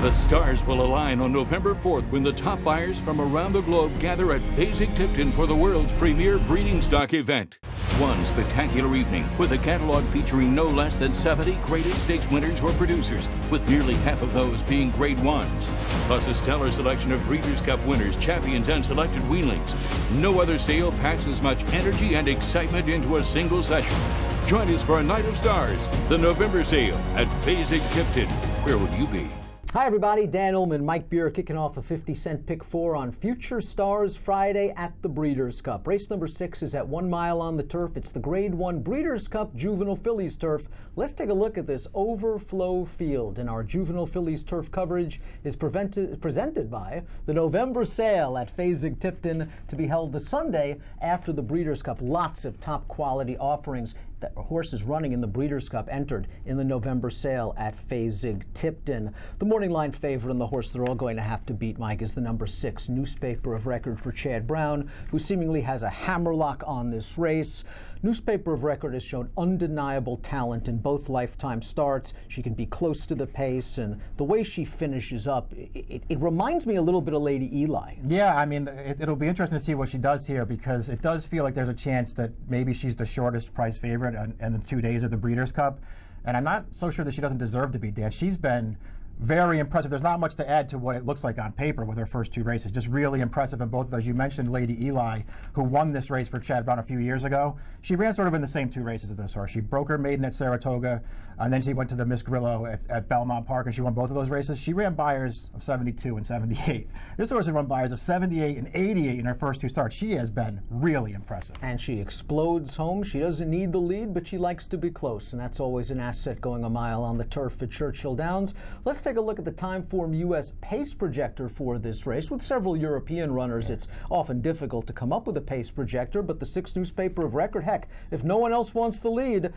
The stars will align on November 4th when the top buyers from around the globe gather at Fasig-Tipton for the world's premier breeding stock event. One spectacular evening with a catalog featuring no less than 70 graded stakes winners or producers, with nearly half of those being Grade 1s. Plus a stellar selection of Breeders' Cup winners, champions, and selected weanlings. No other sale packs as much energy and excitement into a single session. Join us for a night of stars, the November sale at Fasig-Tipton. Where would you be? Hi everybody, Dan Illman, Mike Beer kicking off a 50-cent pick 4 on Future Stars Friday at the Breeders' Cup. Race number 6 is at 1 mile on the turf. It's the Grade 1 Breeders' Cup Juvenile Fillies turf. Let's take a look at this overflow field, and our Juvenile Fillies turf coverage is presented by the November sale at Fasig-Tipton, to be held the Sunday after the Breeders' Cup. Lots of top quality offerings. The horses running in the Breeders' Cup entered in the November sale at Fasig-Tipton. The morning line favorite and the horse they're all going to have to beat, Mike, is the number 6 Newspaper of Record for Chad Brown, who seemingly has a hammerlock on this race. Newspaper of Record has shown undeniable talent in both lifetime starts. She can be close to the pace, and the way she finishes up, it reminds me a little bit of Lady Eli. Yeah, I mean, it'll be interesting to see what she does here, because it does feel like there's a chance that maybe she's the shortest price favorite in the 2 days of the Breeders' Cup. And I'm not so sure that she doesn't deserve to be, Dan. She's been very impressive. There's not much to add to what it looks like on paper with her first 2 races. Just really impressive in both of those. You mentioned Lady Eli, who won this race for Chad Brown a few years ago. She ran sort of in the same 2 races as this horse. She broke her maiden at Saratoga, and then she went to the Miss Grillo at Belmont Park, and she won both of those races. She ran buyers of 72 and 78. This horse has run buyers of 78 and 88 in her first 2 starts. She has been really impressive. And she explodes home. She doesn't need the lead, but she likes to be close, and that's always an asset going a mile on the turf at Churchill Downs. Let's take a look at the Timeform U.S. pace projector for this race. With several European runners, it's often difficult to come up with a pace projector, but the 6 Newspaper of Record, heck, if no one else wants the lead,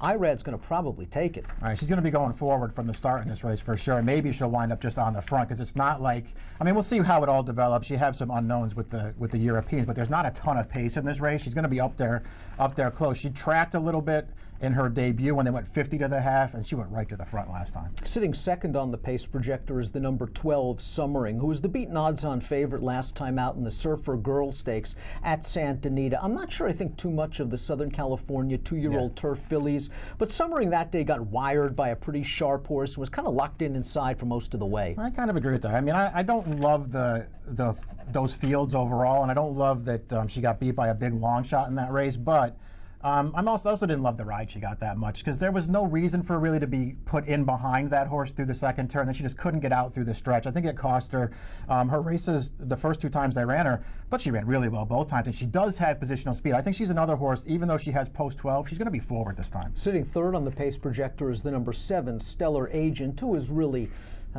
Irad's going to probably take it. All right, she's going to be going forward from the start in this race for sure. Maybe she'll wind up just on the front, because it's not like, I mean, we'll see how it all develops. You have some unknowns with the Europeans, but there's not a ton of pace in this race. She's going to be up there close. She tracked a little bit in her debut when they went 50 to the half, and she went right to the front last time. Sitting second on the pace projector is the number 12 Summering, who was the beaten odds-on favorite last time out in the Surfer Girls Stakes at Santa Anita. I'm not sure I think too much of the Southern California 2-year-old turf fillies, but Summering that day got wired by a pretty sharp horse and was kind of locked in inside for most of the way. I kind of agree with that. I mean, I don't love those fields overall, and I don't love that she got beat by a big long shot in that race, but I also didn't love the ride she got that much, because there was no reason for her really to be put in behind that horse through the second turn. Then she just couldn't get out through the stretch. I think it cost her her races. The first 2 times they ran her, I thought she ran really well both times, and she does have positional speed. I think she's another horse, even though she has post 12, she's going to be forward this time. Sitting third on the pace projector is the number 7 Stellar Agent, who is really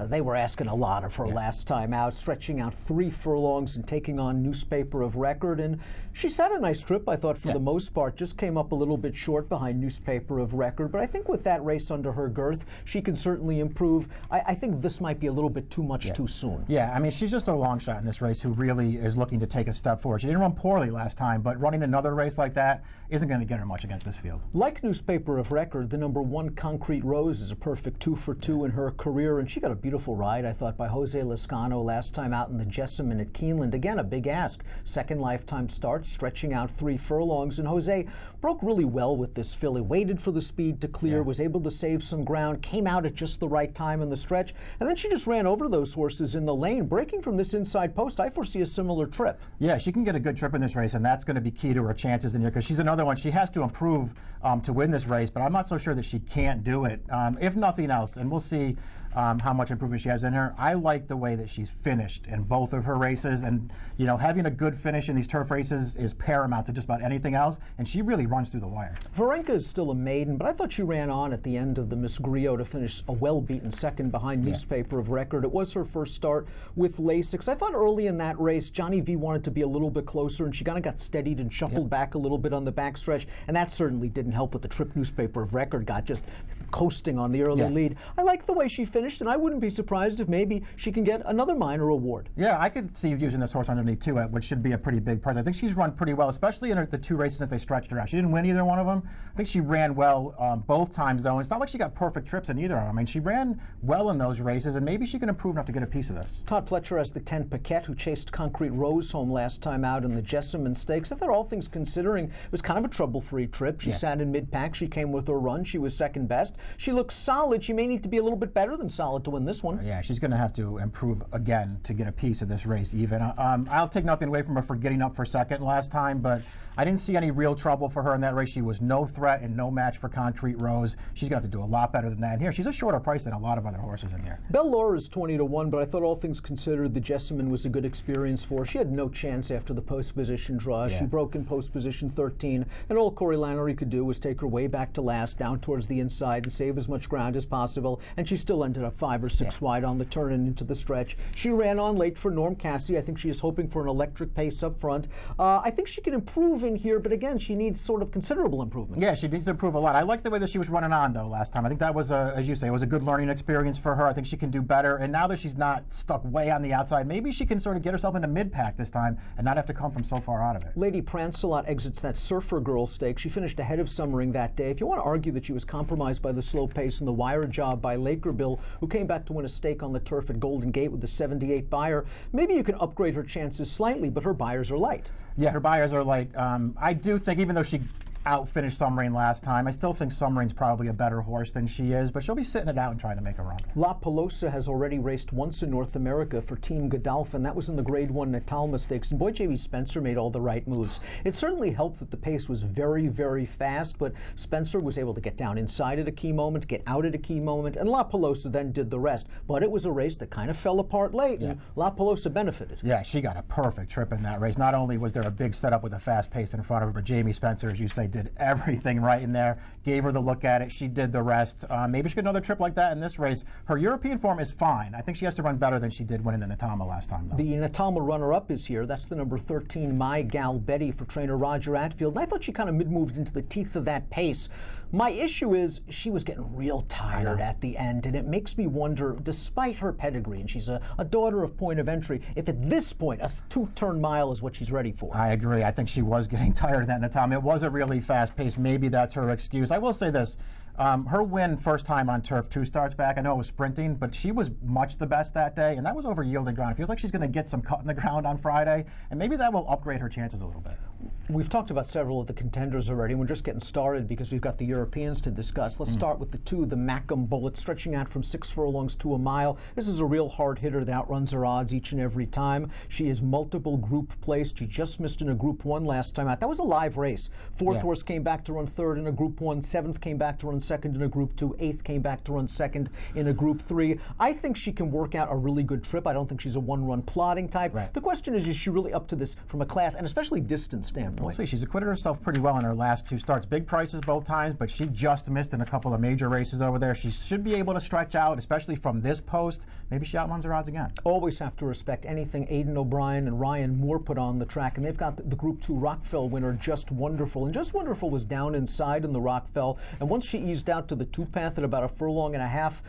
they were asking a lot of her last time out, stretching out 3 furlongs and taking on Newspaper of Record. And she's had a nice trip, I thought, for the most part. Just came up a little bit short behind Newspaper of Record. But I think with that race under her girth, she can certainly improve. I think this might be a little bit too much too soon. Yeah, I mean, she's just a long shot in this race who really is looking to take a step forward. She didn't run poorly last time, but running another race like that isn't going to get her much against this field. Like Newspaper of Record, the number 1 Concrete Rose is a perfect 2 for 2 in her career, and she got a beautiful ride, I thought, by Jose Lascano last time out in the Jessamine at Keeneland. Again, a big ask. Second lifetime start, stretching out 3 furlongs, and Jose broke really well with this filly, waited for the speed to clear, was able to save some ground, came out at just the right time in the stretch, and then she just ran over those horses in the lane. Breaking from this inside post, I foresee a similar trip. Yeah, she can get a good trip in this race, and that's going to be key to her chances in here, because she's another one. She has to improve to win this race, but I'm not so sure that she can't do it. If nothing else, and we'll see how much improvement she has in her. I like the way that she's finished in both of her races, and you know, having a good finish in these turf races is paramount to just about anything else, and she really runs through the wire. Varenka is still a maiden, but I thought she ran on at the end of the Miss Grillo to finish a well-beaten second behind Newspaper of Record. It was her first start with Lasix. I thought early in that race, Johnny V wanted to be a little bit closer, and she kind of got steadied and shuffled back a little bit on the backstretch, and that certainly didn't help with the trip Newspaper of Record got. Just coasting on the early lead. I like the way she finished, and I wouldn't be surprised if maybe she can get another minor award. Yeah, I could see using this horse underneath too, which should be a pretty big prize. I think she's run pretty well, especially in the 2 races that they stretched her out. She didn't win either one of them. I think she ran well both times, though, and it's not like she got perfect trips in either of them. I mean, she ran well in those races, and maybe she can improve enough to get a piece of this. Todd Pletcher has the 10 Paquette, who chased Concrete Rose home last time out in the Jessamine Stakes. I thought, all things considering, it was kind of a trouble-free trip. She sat in mid-pack. She came with her run. She was second best. She looks solid. She may need to be a little bit better than solid to win this one. Yeah, she's going to have to improve again to get a piece of this race even. I'll take nothing away from her for getting up for second last time, but I didn't see any real trouble for her in that race. She was no threat and no match for Concrete Rose. She's going to have to do a lot better than that. And here, she's a shorter price than a lot of other horses in here. Belle Laura is 20-1, but I thought, all things considered, the Jessamine was a good experience for her. She had no chance after the post position draw. She broke in post position 13, and all Corey Lanerie could do was take her way back to last, down towards the inside, and save as much ground as possible, and she still ended up 5 or 6 wide on the turn and into the stretch. She ran on late for Norm Cassie. I think she is hoping for an electric pace up front. I think she can improve in here, but again, she needs sort of considerable improvement. Yeah, she needs to improve a lot. I liked the way that she was running on, though, last time. I think that was, as you say, it was a good learning experience for her. I think she can do better, and now that she's not stuck way on the outside, maybe she can sort of get herself into mid-pack this time and not have to come from so far out of it. Lady Prancelot exits that Surfer Girl Stake. She finished ahead of Summering that day. If you want to argue that she was compromised by the slow pace and the wire job by Lakerville, who came back to win a stake on the turf at Golden Gate with the 78 buyer, maybe you can upgrade her chances slightly, but her buyers are light. Yeah, her buyers are light. I do think, even though she outfinished Summering last time, I still think Summering's probably a better horse than she is, but she'll be sitting it out and trying to make a run. La Pelosa has already raced once in North America for Team Godolphin. That was in the Grade 1 Natalma Stakes, and boy, J.B. Spencer made all the right moves. It certainly helped that the pace was very, very fast, but Spencer was able to get down inside at a key moment, get out at a key moment, and La Pelosa then did the rest. But it was a race that kind of fell apart late, and La Pelosa benefited. Yeah, she got a perfect trip in that race. Not only was there a big setup with a fast pace in front of her, but Jamie Spencer, as you say, did everything right in there, gave her the look at it. She did the rest. Maybe she could another trip like that in this race. Her European form is fine. I think she has to run better than she did winning the Natalma last time, though. The Natalma runner-up is here. That's the number 13, My Gal Betty, for trainer Roger Atfield. And I thought she kind of mid-moved into the teeth of that pace. My issue is she was getting real tired at the end, and it makes me wonder, despite her pedigree, and she's a daughter of Point of Entry, if at this point a 2-turn mile is what she's ready for. I agree. I think she was getting tired of that Natalma. It was a really fast pace. Maybe that's her excuse. I will say this. Her win first time on turf 2 starts back, I know it was sprinting, but she was much the best that day, and that was over yielding ground. It feels like she's going to get some cut in the ground on Friday, and maybe that will upgrade her chances a little bit. We've talked about several of the contenders already. We're just getting started because we've got the Europeans to discuss. Let's start with the 2, the Mackham Bullet, stretching out from 6 furlongs to a mile. This is a real hard hitter that outruns her odds each and every time. She is multiple group placed. She just missed in a Group 1 last time out. That was a live race. 4th horse came back to run 3rd in a Group 1. 7th came back to run 2nd in a Group 2. 8th came back to run 2nd in a Group 3. I think she can work out a really good trip. I don't think she's a one-run plodding type. The question is she really up to this from a class and especially distance standpoint? We'll see. She's acquitted herself pretty well in her last 2 starts. Big prices both times, but she just missed in a couple of major races over there. She should be able to stretch out, especially from this post. Maybe she outruns her odds again. Always have to respect anything Aidan O'Brien and Ryan Moore put on the track, and they've got the Group 2 Rockfell winner, Just Wonderful. And Just Wonderful was down inside in the Rockfell, and once she eased out to the 2-path at about a furlong and a half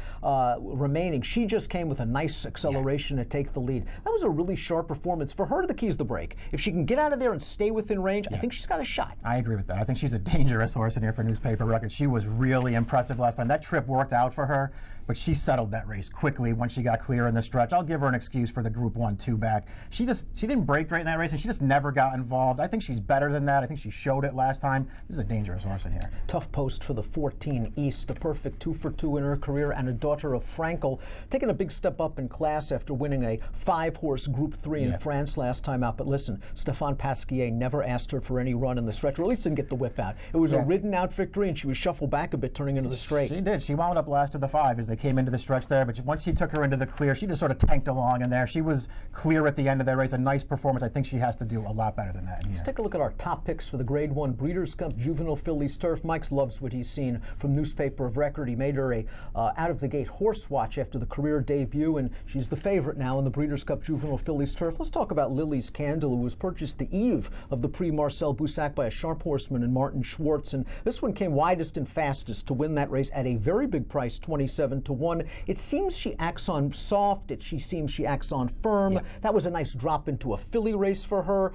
remaining, she just came with a nice acceleration to take the lead. That was a really sharp performance. For her, the key's the break. If she can get out of there and stay within range, I think she's got a shot. I agree with that. I think she's a dangerous horse in here for newspaper records. She was really impressive last time. That trip worked out for her, but she settled that race quickly once she got clear in the stretch. I'll give her an excuse for the Group 1-2 back. She didn't break great in that race, and she just never got involved. I think she's better than that. I think she showed it last time. This is a dangerous horse in here. Tough post for the 14 East, a perfect 2-for-2 in her career, and a daughter of Frankel, taking a big step up in class after winning a 5-horse Group 3 in France last time out. But listen, Stéphane Pasquier never asked her for any run in the stretch, or at least didn't get the whip out. It was a ridden out victory, and she was shuffled back a bit turning into the straight. She did. She wound up last of the 5 as they came into the stretch there, but once he took her into the clear, she just sort of tanked along in there. She was clear at the end of that race. A nice performance. I think she has to do a lot better than that. Let's take a look at our top picks for the Grade 1 Breeders' Cup Juvenile Fillies Turf. Mike loves what he's seen from from Newspaper of Record. He made her a out-of-the-gate horse watch after the career debut, and she's the favorite now in the Breeders' Cup Juvenile Fillies turf. Let's talk about Lily's Candle, who was purchased the eve of the Prix Marcel Boussac by a sharp horseman in Martin Schwartz, and this one came widest and fastest to win that race at a very big price, 27-1. It seems she acts on soft. She seems she acts on firm. Yeah. That was a nice drop into a filly race for her.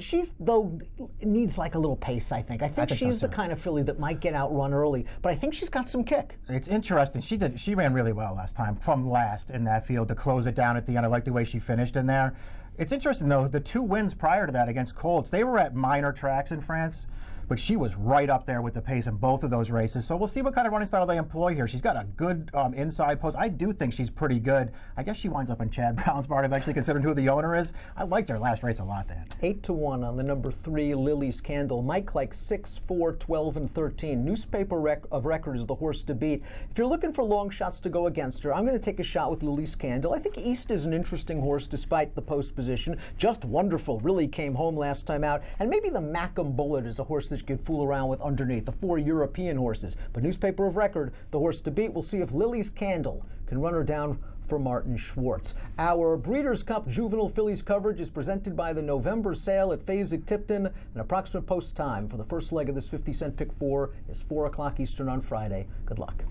She's, though, needs like a little pace, I think. I think she's so, the kind of filly that might get outrun early, but I think she's got some kick. It's interesting. She ran really well last time, from last in that field to close it down at the end. I like the way she finished in there. It's interesting, though, the 2 wins prior to that against Colts, they were at minor tracks in France, but she was right up there with the pace in both of those races. So we'll see what kind of running style they employ here. She's got a good inside post. I do think she's pretty good. I guess she winds up in Chad Brown's barn eventually, considering who the owner is. I liked her last race a lot, Dan. 8-1 on the number 3, Lily's Candle. Mike likes 6, 4, 12, and 13. Newspaper of Record is the horse to beat. If you're looking for long shots to go against her, I'm going to take a shot with Lily's Candle. I think East is an interesting horse despite the post position. Just wonderful. Really came home last time out. And maybe the Mackham Bullet is a horse that you could fool around with underneath, the 4 European horses. But Newspaper of Record, the horse to beat. We'll see if Lily's Candle can run her down for Martin Schwartz. Our Breeders' Cup Juvenile Fillies coverage is presented by the November sale at Fasig-Tipton. An approximate post time for the first leg of this 50-cent pick 4 is 4 o'clock Eastern on Friday. Good luck.